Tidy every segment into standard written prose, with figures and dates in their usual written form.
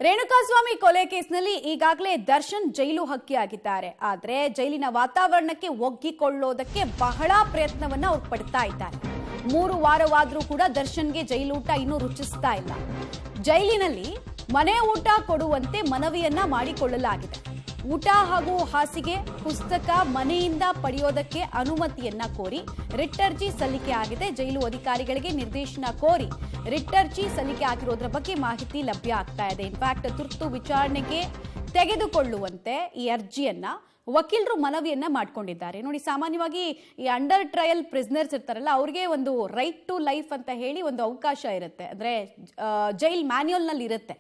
ರೇಣುಕಾಸ್ವಾಮಿ ಕೊಲೆ ಕೇಸ್ನಲ್ಲಿ ಈಗಾಗಲೇ ದರ್ಶನ್ ಜೈಲು ಹಕ್ಕಿಯಾಗಿದ್ದಾರೆ. ಆದರೆ ಜೈಲಿನ ವಾತಾವರಣಕ್ಕೆ ಒಗ್ಗಿಕೊಳ್ಳೋದಕ್ಕೆ ಬಹಳ ಪ್ರಯತ್ನವನ್ನ ಅವರು ಪಡ್ತಾ ಇದ್ದಾರೆ. 3 ವಾರವಾದರೂ ಕೂಡ ದರ್ಶನ್ಗೆ ಜೈಲೂಟ ಇನ್ನೂ ರುಚಿಸ್ತಾ ಇಲ್ಲ. ಜೈಲಿನಲ್ಲಿ ಮನೆ ಊಟ ಕೊಡುವಂತೆ ಮನವಿಯನ್ನ ಮಾಡಿಕೊಳ್ಳಲಾಗಿದೆ. ಊಟ ಹಾಗೂ ಹಾಸಿಗೆ, ಪುಸ್ತಕ ಮನೆಯಿಂದ ಪಡೆಯೋದಕ್ಕೆ ಅನುಮತಿಯನ್ನ ಕೋರಿ ರಿಟ್ ಅರ್ಜಿ ಸಲ್ಲಿಕೆ ಆಗಿದೆ. ಜೈಲು ಅಧಿಕಾರಿಗಳಿಗೆ ನಿರ್ದೇಶನ ಕೋರಿ ರಿಟ್ ಅರ್ಜಿ ಸಲ್ಲಿಕೆ ಆಗಿರೋದ್ರ ಬಗ್ಗೆ ಮಾಹಿತಿ ಲಭ್ಯ ಆಗ್ತಾ ಇದೆ. ಇನ್ಫ್ಯಾಕ್ಟ್ ತುರ್ತು ವಿಚಾರಣೆಗೆ ತೆಗೆದುಕೊಳ್ಳುವಂತೆ ಈ ಅರ್ಜಿಯನ್ನ ವಕೀಲರು ಮನವಿಯನ್ನ ಮಾಡ್ಕೊಂಡಿದ್ದಾರೆ. ನೋಡಿ, ಸಾಮಾನ್ಯವಾಗಿ ಈ ಅಂಡರ್ ಟ್ರಯಲ್ ಪ್ರಿಸ್ನರ್ಸ್ ಇರ್ತಾರಲ್ಲ, ಅವ್ರಿಗೆ ಒಂದು ರೈಟ್ ಟು ಲೈಫ್ ಅಂತ ಹೇಳಿ ಒಂದು ಅವಕಾಶ ಇರುತ್ತೆ. ಅಂದ್ರೆ ಜೈಲ್ ಮ್ಯಾನ್ಯುಯಲ್ ನಲ್ಲಿ ಇರುತ್ತೆ.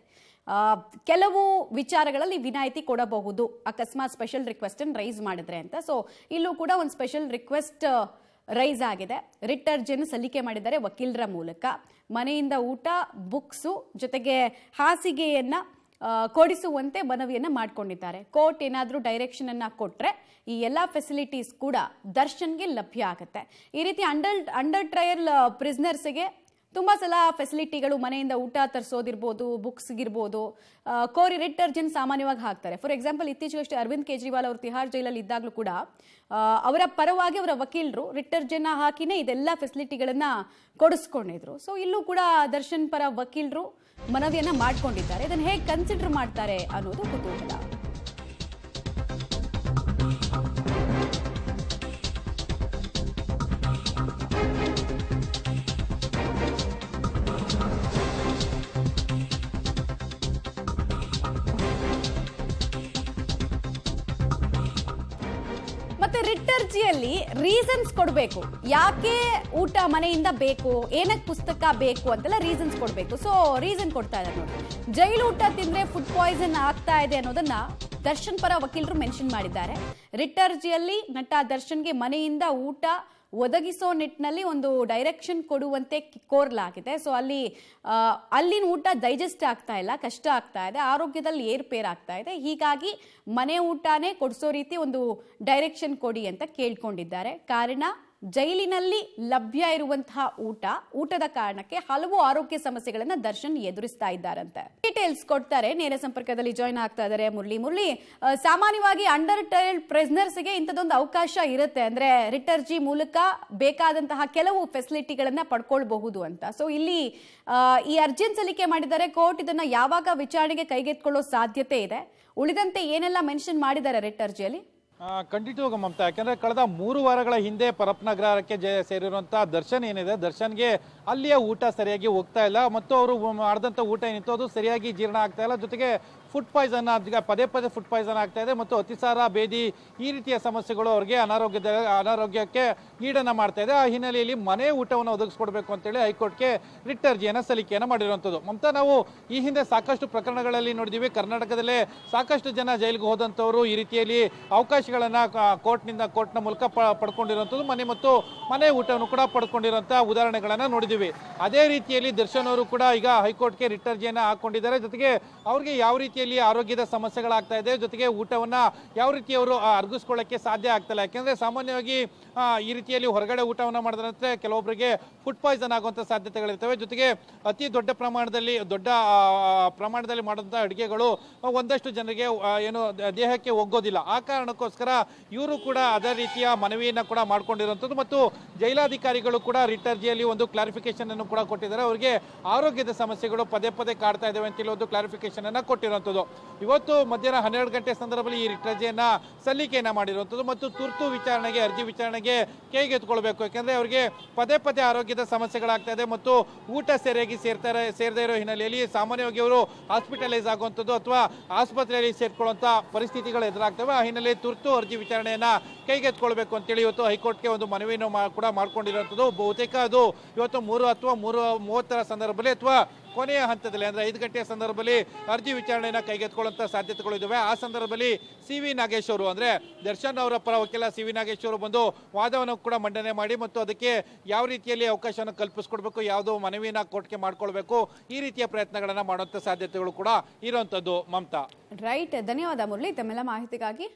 ಕೆಲವು ವಿಚಾರಗಳಲ್ಲಿ ವಿನಾಯಿತಿ ಕೊಡಬಹುದು ಅಕಸ್ಮಾತ್ ಸ್ಪೆಷಲ್ ರಿಕ್ವೆಸ್ಟ್ ಅನ್ನು ರೈಸ್ ಮಾಡಿದ್ರೆ ಅಂತ. ಸೊ ಇಲ್ಲೂ ಕೂಡ ಒಂದು ಸ್ಪೆಷಲ್ ರಿಕ್ವೆಸ್ಟ್ ರೈಸ್ ಆಗಿದೆ. ರಿಟ್ ಅರ್ಜಿಯನ್ನು ಸಲ್ಲಿಕೆ ಮಾಡಿದ್ದಾರೆ ವಕೀಲರ ಮೂಲಕ. ಮನೆಯಿಂದ ಊಟ, ಬುಕ್ಸು ಜೊತೆಗೆ ಹಾಸಿಗೆಯನ್ನ ಕೊಡಿಸುವಂತೆ ಮನವಿಯನ್ನ ಮಾಡ್ಕೊಂಡಿದ್ದಾರೆ. ಕೋರ್ಟ್ ಏನಾದರೂ ಡೈರೆಕ್ಷನ್ ಅನ್ನ ಕೊಟ್ರೆ ಈ ಎಲ್ಲಾ ಫೆಸಿಲಿಟೀಸ್ ಕೂಡ ದರ್ಶನ್ಗೆ ಲಭ್ಯ ಆಗುತ್ತೆ. ಈ ರೀತಿ ಅಂಡರ್ ಟ್ರಯಲ್ ಪ್ರಿಸ್ನರ್ಸ್ಗೆ ತುಂಬಾ ಸಲ ಫೆಸಿಲಿಟಿಗಳು, ಮನೆಯಿಂದ ಊಟ ತರಿಸೋದಿರ್ಬೋದು, ಬುಕ್ಸ್ಗಿರ್ಬೋದು, ಕೋರಿ ರಿಟ್ ಅರ್ಜಿಯನ್ನು ಸಾಮಾನ್ಯವಾಗಿ ಹಾಕ್ತಾರೆ. ಫಾರ್ ಎಕ್ಸಾಂಪಲ್, ಇತ್ತೀಚೆಗಷ್ಟೇ ಅರವಿಂದ್ ಕೇಜ್ರಿವಾಲ್ ಅವರು ತಿಹಾರ್ ಜೈಲಲ್ಲಿ ಇದ್ದಾಗಲೂ ಕೂಡ ಅವರ ಪರವಾಗಿ ಅವರ ವಕೀಲರು ರಿಟ್ ಅರ್ಜಿಯನ್ನ ಹಾಕಿನೇ ಇದೆಲ್ಲ ಫೆಸಿಲಿಟಿಗಳನ್ನ ಕೊಡಿಸ್ಕೊಂಡಿದ್ರು. ಸೊ ಇಲ್ಲೂ ಕೂಡ ದರ್ಶನ್ ಪರ ವಕೀಲರು ಮನವಿಯನ್ನ ಮಾಡ್ಕೊಂಡಿದ್ದಾರೆ. ಇದನ್ನು ಹೇಗೆ ಕನ್ಸಿಡರ್ ಮಾಡ್ತಾರೆ ಅನ್ನೋದು ಕುತೂಹಲ. ಮತ್ತೆ ರಿಟ್ ಅರ್ಜಿಯಲ್ಲಿ ರೀಸನ್ಸ್ ಕೊಡಬೇಕು. ಯಾಕೆ ಊಟ ಮನೆಯಿಂದ ಬೇಕು, ಏನಕ್ಕೆ ಪುಸ್ತಕ ಬೇಕು ಅಂತೆಲ್ಲ ರೀಸನ್ಸ್ ಕೊಡಬೇಕು. ಸೊ ರೀಸನ್ ಕೊಡ್ತಾ ಇದ್ದಾರೆ ನೋಡಿ. ಜೈಲು ಊಟ ತಿಂದ್ರೆ ಫುಡ್ ಪಾಯ್ಸನ್ ಆಗ್ತಾ ಇದೆ ಅನ್ನೋದನ್ನ ದರ್ಶನ್ ಪರ ವಕೀಲರು ಮೆನ್ಷನ್ ಮಾಡಿದ್ದಾರೆ. ರಿಟ್ ಅರ್ಜಿಯಲ್ಲಿ ನಟ ದರ್ಶನ್ಗೆ ಮನೆಯಿಂದ ಊಟ ಒದಗಿಸೋ ನಿಟ್ಟಿನಲ್ಲಿ ಒಂದು ಡೈರೆಕ್ಷನ್ ಕೊಡುವಂತೆ ಕೋರಲಾಗಿದೆ. ಸೊ ಅಲ್ಲಿನ ಊಟ ಡೈಜೆಸ್ಟ್ ಆಗ್ತಾ ಇಲ್ಲ, ಕಷ್ಟ ಆಗ್ತಾ ಇದೆ, ಆರೋಗ್ಯದಲ್ಲಿ ಏರ್ಪೇರ್ ಆಗ್ತಾ ಇದೆ. ಹೀಗಾಗಿ ಮನೆ ಊಟನೇ ಕೊಡಿಸೋ ರೀತಿ ಒಂದು ಡೈರೆಕ್ಷನ್ ಕೊಡಿ ಅಂತ ಕೇಳ್ಕೊಂಡಿದ್ದಾರೆ. ಕಾರಣ, ಜೈಲಿನಲ್ಲಿ ಲಭ್ಯ ಇರುವಂತಹ ಊಟದ ಕಾರಣಕ್ಕೆ ಹಲವು ಆರೋಗ್ಯ ಸಮಸ್ಯೆಗಳನ್ನ ದರ್ಶನ್ ಎದುರಿಸ್ತಾ ಇದ್ದಾರಂತೆ. ಡೀಟೇಲ್ಸ್ ಕೊಡ್ತಾರೆ. ನೇರ ಸಂಪರ್ಕದಲ್ಲಿ ಜಾಯ್ನ್ ಆಗ್ತಾ ಇದ್ದಾರೆ ಮುರಳಿ. ಸಾಮಾನ್ಯವಾಗಿ ಅಂಡರ್ ಟ್ರಯಲ್ ಪ್ರಿಸ್ನರ್ಸ್ಗೆ ಇಂಥದ್ದೊಂದು ಅವಕಾಶ ಇರುತ್ತೆ. ಅಂದ್ರೆ ರಿಟ್ ಅರ್ಜಿ ಮೂಲಕ ಬೇಕಾದಂತಹ ಕೆಲವು ಫೆಸಿಲಿಟಿಗಳನ್ನ ಪಡ್ಕೊಳ್ಬಹುದು ಅಂತ. ಸೊ ಇಲ್ಲಿ ಈ ಅರ್ಜಿಯನ್ನು ಸಲ್ಲಿಕೆ ಮಾಡಿದ್ದಾರೆ. ಕೋರ್ಟ್ ಇದನ್ನ ಯಾವಾಗ ವಿಚಾರಣೆಗೆ ಕೈಗೆತ್ತಿಕೊಳ್ಳೋ ಸಾಧ್ಯತೆ ಇದೆ? ಉಳಿದಂತೆ ಏನೆಲ್ಲ ಮೆನ್ಷನ್ ಮಾಡಿದ್ದಾರೆ ರಿಟ್ ಅರ್ಜಿಯಲ್ಲಿ? ಖಂಡಿತವಾಗ ಮಮತಾ, ಯಾಕಂದ್ರೆ ಕಳೆದ 3 ವಾರಗಳ ಹಿಂದೆ ಪರಪ್ಪನಗರಕ್ಕೆ ಸೇರಿರುವಂತಹ ದರ್ಶನ್ ಏನಿದೆ, ದರ್ಶನ್ಗೆ ಅಲ್ಲಿಯ ಊಟ ಸರಿಯಾಗಿ ಹೋಗ್ತಾ ಇಲ್ಲ ಮತ್ತು ಅವರು ಮಾಡಿದಂಥ ಊಟ ಏನಿತ್ತು ಅದು ಸರಿಯಾಗಿ ಜೀರ್ಣ ಆಗ್ತಾ ಇಲ್ಲ. ಜೊತೆಗೆ ಫುಡ್ ಪಾಯ್ಸನ್, ಪದೇ ಫುಡ್ ಪಾಯ್ಸನ್ ಆಗ್ತಾ ಇದೆ ಮತ್ತು ಅತಿಸಾರ, ಬೇದಿ ಈ ರೀತಿಯ ಸಮಸ್ಯೆಗಳು ಅವರಿಗೆ ಅನಾರೋಗ್ಯಕ್ಕೆ ಈಡನ್ನ ಮಾಡ್ತಾ ಇದೆ. ಆ ಹಿನ್ನೆಲೆಯಲ್ಲಿ ಮನೆ ಊಟವನ್ನು ಒದಗಿಸ್ಕೊಡ್ಬೇಕು ಅಂತೇಳಿ ಹೈಕೋರ್ಟ್ಗೆ ರಿಟ್ ಅರ್ಜಿಯನ್ನು ಸಲ್ಲಿಕೆಯನ್ನು ಮಾಡಿರುವಂಥದ್ದು. ಮಮತಾ, ನಾವು ಈ ಹಿಂದೆ ಸಾಕಷ್ಟು ಪ್ರಕರಣಗಳಲ್ಲಿ ನೋಡಿದ್ದೀವಿ. ಕರ್ನಾಟಕದಲ್ಲೇ ಸಾಕಷ್ಟು ಜನ ಜೈಲಿಗೆ ಹೋದಂಥವರು ಈ ರೀತಿಯಲ್ಲಿ ಅವಕಾಶಗಳನ್ನ ಕೋರ್ಟ್ನ ಮೂಲಕ ಪಡ್ಕೊಂಡಿರುವಂಥದ್ದು, ಮನೆ ಊಟವನ್ನು ಕೂಡ ಪಡ್ಕೊಂಡಿರುವಂತಹ ಉದಾಹರಣೆಗಳನ್ನ ನೋಡಿದ್ದೀವಿ. ಅದೇ ರೀತಿಯಲ್ಲಿ ದರ್ಶನ್ ಅವರು ಕೂಡ ಈಗ ಹೈಕೋರ್ಟ್ಗೆ ರಿಟ್ ಅರ್ಜಿಯನ್ನು ಹಾಕೊಂಡಿದ್ದಾರೆ. ಜೊತೆಗೆ ಅವ್ರಿಗೆ ಯಾವ ರೀತಿಯಲ್ಲಿ ಆರೋಗ್ಯದ ಸಮಸ್ಯೆಗಳಾಗ್ತಾ ಇದೆ, ಜೊತೆಗೆ ಊಟವನ್ನ ಯಾವ ರೀತಿ ಅವರು ಅರ್ಗಿಸ್ಕೊಳ್ಳಕ್ಕೆ ಸಾಧ್ಯ ಆಗ್ತಿಲ್ಲ. ಯಾಕೆಂದ್ರೆ ಸಾಮಾನ್ಯವಾಗಿ ಈ ರೀತಿಯಲ್ಲಿ ಹೊರಗಡೆ ಊಟವನ್ನ ಮಾಡಿದ್ರೆ ಕೆಲವೊಬ್ಬರಿಗೆ ಫುಡ್ ಪಾಯ್ಸನ್ ಆಗುವಂತ ಸಾಧ್ಯತೆಗಳಿರ್ತವೆ. ಜೊತೆಗೆ ಅತಿ ದೊಡ್ಡ ಪ್ರಮಾಣದಲ್ಲಿ ಮಾಡುವಂತಹ ಅಡುಗೆಗಳು ಒಂದಷ್ಟು ಜನರಿಗೆ ಏನು ದೇಹಕ್ಕೆ ಒಗ್ಗೋದಿಲ್ಲ. ಆ ಕಾರಣಕ್ಕೋಸ್ಕರ ಇವರು ಕೂಡ ಅದೇ ರೀತಿಯ ಮನವಿಯನ್ನ ಕೂಡ ಮಾಡ್ಕೊಂಡಿರುವಂಥದ್ದು ಮತ್ತು ಜೈಲಾಧಿಕಾರಿಗಳು ಕೂಡ ರಿಟ್ ಅರ್ಜಿಯಲ್ಲಿ ಒಂದು ಕ್ಲಾರಿಫಿಕೇಶನ್ ಅನ್ನು ಕೂಡ ಕೊಟ್ಟಿದ್ದಾರೆ. ಅವರಿಗೆ ಆರೋಗ್ಯದ ಸಮಸ್ಯೆಗಳು ಪದೇ ಕಾಡ್ತಾ ಇದ್ದಾವೆ ಅಂತೇಳಿ ಒಂದು ಕ್ಲಾರಿಫಿಕೇಶನ್ ಅನ್ನ ಕೊಟ್ಟಿರುವಂಥದ್ದು. ಇವತ್ತು ಮಧ್ಯಾಹ್ನ 12 ಗಂಟೆ ಸಂದರ್ಭದಲ್ಲಿ ಈ ರಿಟ್ ಅರ್ಜಿಯನ್ನ ಸಲ್ಲಿಕೆಯನ್ನ ಮಾಡಿರುವಂಥದ್ದು ಮತ್ತು ತುರ್ತು ಅರ್ಜಿ ವಿಚಾರಣೆಗೆ ಕೈಗೆತ್ತಿಕೊಳ್ಬೇಕು. ಯಾಕಂದ್ರೆ ಅವರಿಗೆ ಪದೇ ಆರೋಗ್ಯದ ಸಮಸ್ಯೆಗಳಾಗ್ತಾ ಇದೆ ಮತ್ತು ಊಟ ಸರಿಯಾಗಿ ಸೇರದೇ ಇರೋ ಹಿನ್ನೆಲೆಯಲ್ಲಿ ಸಾಮಾನ್ಯವಾಗಿ ಅವರು ಹಾಸ್ಪಿಟಲೈಸ್ ಆಗುವಂಥದ್ದು ಅಥವಾ ಆಸ್ಪತ್ರೆಯಲ್ಲಿ ಸೇರ್ಕೊಳ್ಳುವಂತ ಪರಿಸ್ಥಿತಿಗಳು ಎದುರಾಗ್ತವೆ. ಆ ಹಿನ್ನೆಲೆಯಲ್ಲಿ ತುರ್ತು ಅರ್ಜಿ ವಿಚಾರಣೆಯನ್ನ ಕೈಗೆತ್ತಿಕೊಳ್ಬೇಕು ಅಂತೇಳಿ ಇವತ್ತು ಹೈಕೋರ್ಟ್ಗೆ ಒಂದು ಮನವಿಯನ್ನು ಕೂಡ ಮಾಡ್ಕೊಂಡಿರುವಂಥದ್ದು. ಬಹುತೇಕ ಅದು ಇವತ್ತು 3 ಅಥವಾ 3:30 ಸಂದರ್ಭದಲ್ಲಿ ಅಥವಾ ಕೊನೆಯ ಹಂತದಲ್ಲಿ ಅಂದ್ರೆ 5 ಗಂಟೆಯ ಸಂದರ್ಭದಲ್ಲಿ ಅರ್ಜಿ ವಿಚಾರಣೆಯನ್ನ ಕೈಗೆತ್ತಿಕೊಳ್ಳುವಂತ ಸಾಧ್ಯತೆಗಳು ಇದಾವೆ. ಆ ಸಂದರ್ಭದಲ್ಲಿ ಸಿ.ವಿ. ನಾಗೇಶ್ ಅವರು, ಅಂದ್ರೆ ದರ್ಶನ್ ಅವರ ಪರ ವಕೀಲ ಸಿ.ವಿ. ನಾಗೇಶ್ ಅವರು ಬಂದು ವಾದವನ್ನು ಕೂಡ ಮಂಡನೆ ಮಾಡಿ ಮತ್ತು ಅದಕ್ಕೆ ಯಾವ ರೀತಿಯಲ್ಲಿ ಅವಕಾಶವನ್ನು ಕಲ್ಪಿಸ್ಕೊಡ್ಬೇಕು, ಯಾವುದೋ ಮನವಿಯನ್ನ ಕೋರ್ಟ್ಗೆ ಮಾಡ್ಕೊಳ್ಬೇಕು, ಈ ರೀತಿಯ ಪ್ರಯತ್ನಗಳನ್ನ ಮಾಡುವಂತ ಸಾಧ್ಯತೆಗಳು ಕೂಡ ಇರುವಂತದ್ದು. ಮಮತಾ, ರೈಟ್. ಧನ್ಯವಾದ ಮುರಳಿ ತಮ್ಮೆಲ್ಲ ಮಾಹಿತಿಗಾಗಿ.